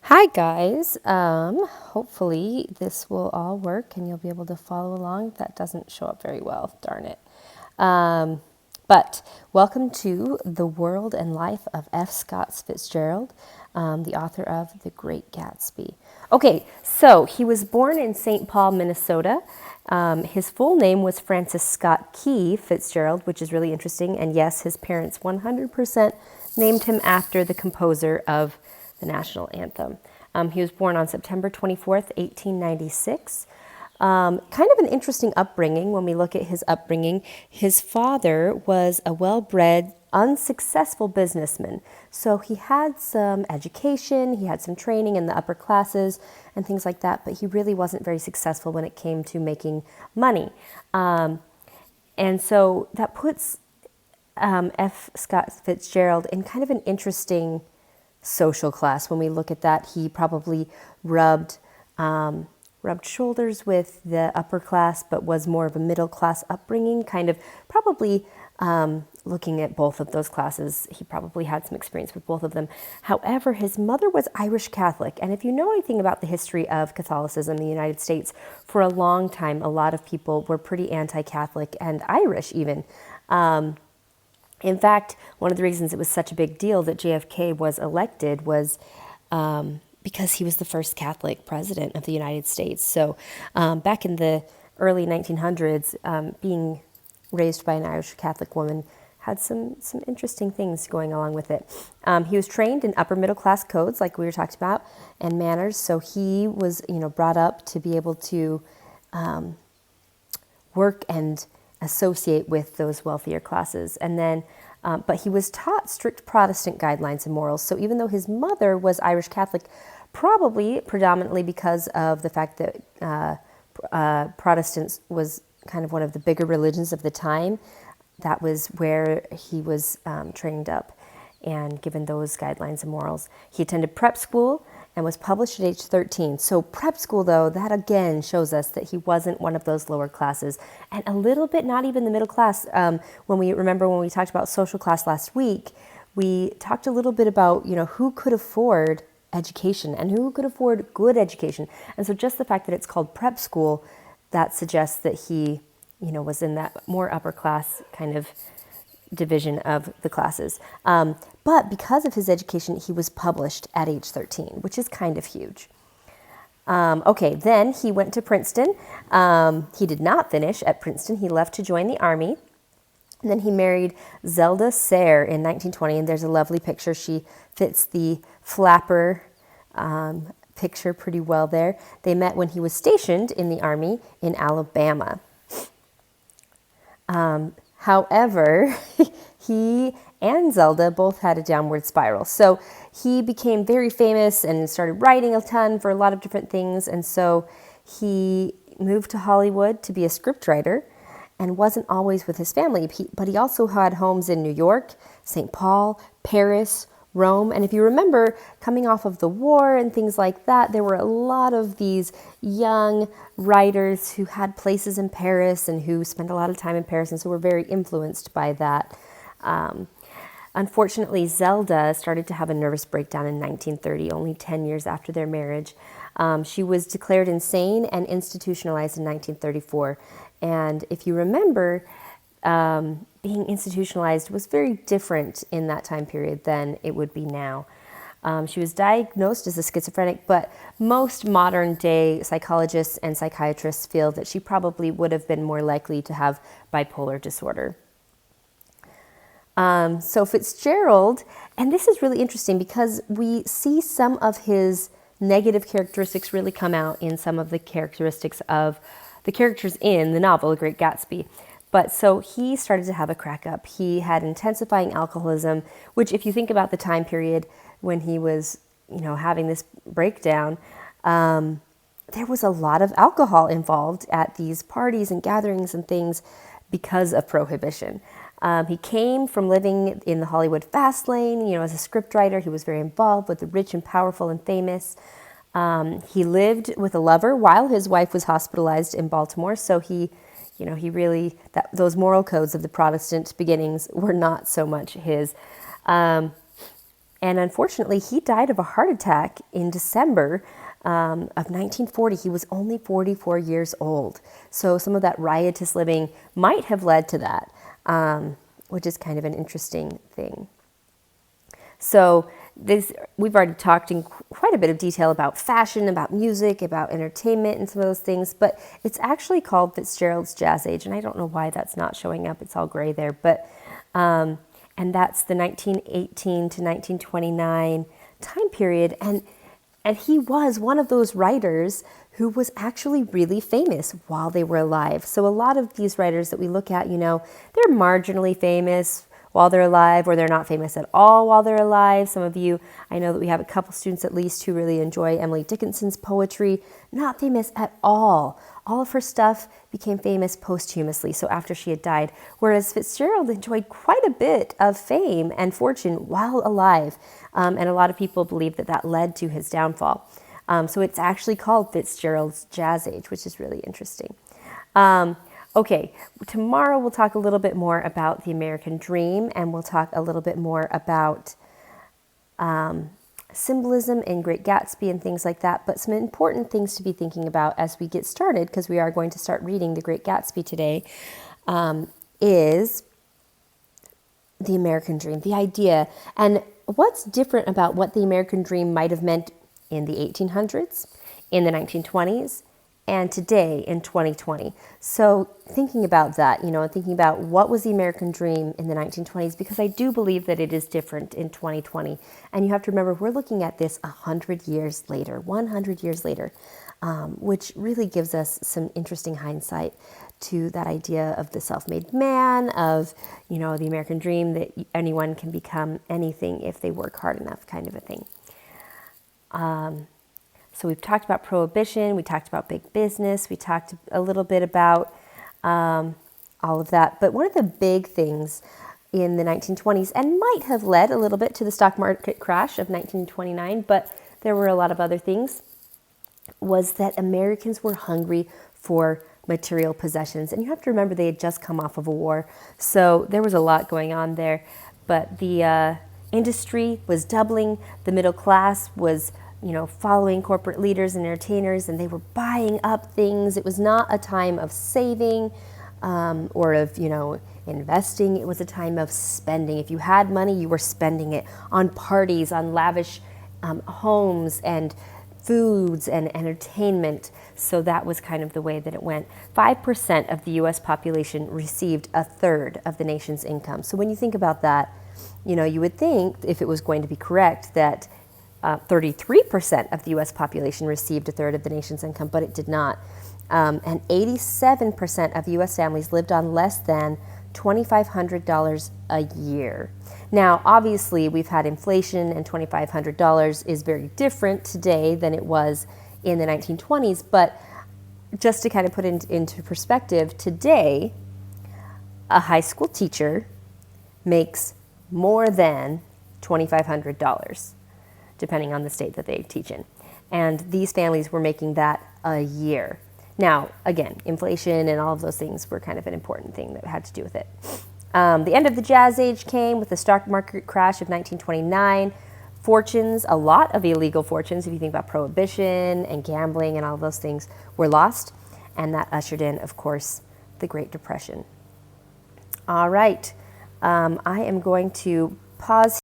Hi guys, hopefully this will all work and you'll be able to follow along. That doesn't show up very well, darn it. But welcome to The World and Life of F. Scott Fitzgerald, the author of The Great Gatsby. Okay, so he was born in St. Paul, Minnesota. His full name was Francis Scott Key Fitzgerald, which is really interesting. And yes, his parents 100% named him after the composer of the national anthem. He was born on September 24th, 1896. Kind of an interesting upbringing when we look at his upbringing. His father was a well-bred, unsuccessful businessman. So he had some education, he had some training in the upper classes and things like that, but he really wasn't very successful when it came to making money. And so that puts F. Scott Fitzgerald in kind of an interesting social class. When we look at that, he probably rubbed shoulders with the upper class, but was more of a middle class upbringing, kind of probably looking at both of those classes. He probably had some experience with both of them. However, his mother was Irish Catholic. And if you know anything about the history of Catholicism in the United States, for a long time, a lot of people were pretty anti-Catholic and Irish even. In fact, one of the reasons it was such a big deal that JFK was elected was because he was the first Catholic president of the United States. So back in the early 1900s, being raised by an Irish Catholic woman had some interesting things going along with it. He was trained in upper middle class codes, like we were talking about, and manners. So he was, brought up to be able to work and associate with those wealthier classes. And then, but he was taught strict Protestant guidelines and morals. So even though his mother was Irish Catholic, probably predominantly because of the fact that Protestants was kind of one of the bigger religions of the time, that was where he was trained up and given those guidelines and morals. He attended prep school and was published at age 13. So prep school, though, that again shows us that he wasn't one of those lower classes, and a little bit not even the middle class. When we talked about social class last week, we talked a little bit about who could afford education and who could afford good education. And so just the fact that it's called prep school, that suggests that he was in that more upper class kind of division of the classes. But because of his education, he was published at age 13, which is kind of huge. Okay, then he went to Princeton. He did not finish at Princeton. He left to join the Army. And then he married Zelda Sayre in 1920, and there's a lovely picture. She fits the flapper picture pretty well there. They met when he was stationed in the Army in Alabama. However, he and Zelda both had a downward spiral. So he became very famous and started writing a ton for a lot of different things. And so he moved to Hollywood to be a scriptwriter and wasn't always with his family. But he also had homes in New York, St. Paul, Paris, Rome. And if you remember, coming off of the war and things like that, there were a lot of these young writers who had places in Paris and who spent a lot of time in Paris, and so were very influenced by that. Unfortunately, Zelda started to have a nervous breakdown in 1930, only 10 years after their marriage. She was declared insane and institutionalized in 1934. And if you remember, being institutionalized was very different in that time period than it would be now. She was diagnosed as a schizophrenic, but most modern day psychologists and psychiatrists feel that she probably would have been more likely to have bipolar disorder. So Fitzgerald, and this is really interesting because we see some of his negative characteristics really come out in some of the characteristics of the characters in the novel, The Great Gatsby. But so he started to have a crack up. He had intensifying alcoholism, which if you think about the time period when he was, having this breakdown, there was a lot of alcohol involved at these parties and gatherings and things because of prohibition. He came from living in the Hollywood fast lane. As a scriptwriter, he was very involved with the rich and powerful and famous. He lived with a lover while his wife was hospitalized in Baltimore. So he really, those moral codes of the Protestant beginnings were not so much his. And unfortunately, he died of a heart attack in December of 1940. He was only 44 years old. So some of that riotous living might have led to that, which is kind of an interesting thing. So we've already talked in quite a bit of detail about fashion, about music, about entertainment, and some of those things, but it's actually called Fitzgerald's Jazz Age, and I don't know why that's not showing up. It's all gray there, but and that's the 1918 to 1929 time period, and he was one of those writers who was actually really famous while they were alive. So a lot of these writers that we look at, they're marginally famous while they're alive, or they're not famous at all while they're alive. Some of you, I know that we have a couple students at least who really enjoy Emily Dickinson's poetry. Not famous at all. All of her stuff became famous posthumously, so after she had died, whereas Fitzgerald enjoyed quite a bit of fame and fortune while alive, and a lot of people believe that that led to his downfall. So it's actually called Fitzgerald's Jazz Age, which is really interesting. Okay, tomorrow we'll talk a little bit more about the American Dream, and we'll talk a little bit more about symbolism in Great Gatsby and things like that, but some important things to be thinking about as we get started, because we are going to start reading The Great Gatsby today, is the American Dream, the idea, and what's different about what the American Dream might have meant in the 1800s, in the 1920s, and today in 2020. So thinking about that, thinking about what was the American Dream in the 1920s, because I do believe that it is different in 2020. And you have to remember, we're looking at this 100 years later, which really gives us some interesting hindsight to that idea of the self-made man, of, the American Dream, that anyone can become anything if they work hard enough, kind of a thing. So we've talked about prohibition, we talked about big business, we talked a little bit about all of that. But one of the big things in the 1920s, and might have led a little bit to the stock market crash of 1929, but there were a lot of other things, was that Americans were hungry for material possessions. And you have to remember, they had just come off of a war, so there was a lot going on there. But the industry was doubling, the middle class was following corporate leaders and entertainers, and they were buying up things. It was not a time of saving or of, investing. It was a time of spending. If you had money, you were spending it on parties, on lavish homes and foods and entertainment. So that was kind of the way that it went. 5% of the U.S. population received a third of the nation's income. So when you think about that, you would think, if it was going to be correct, that 33% of the U.S. population received a third of the nation's income, but it did not. And 87% of U.S. families lived on less than $2,500 a year. Now, obviously, we've had inflation, and $2,500 is very different today than it was in the 1920s, but just to kind of put it into perspective, today, a high school teacher makes more than $2,500. Depending on the state that they teach in. And these families were making that a year. Now, again, inflation and all of those things were kind of an important thing that had to do with it. The end of the Jazz Age came with the stock market crash of 1929. Fortunes, a lot of illegal fortunes, if you think about prohibition and gambling and all of those things, were lost. And that ushered in, of course, the Great Depression. All right. I am going to pause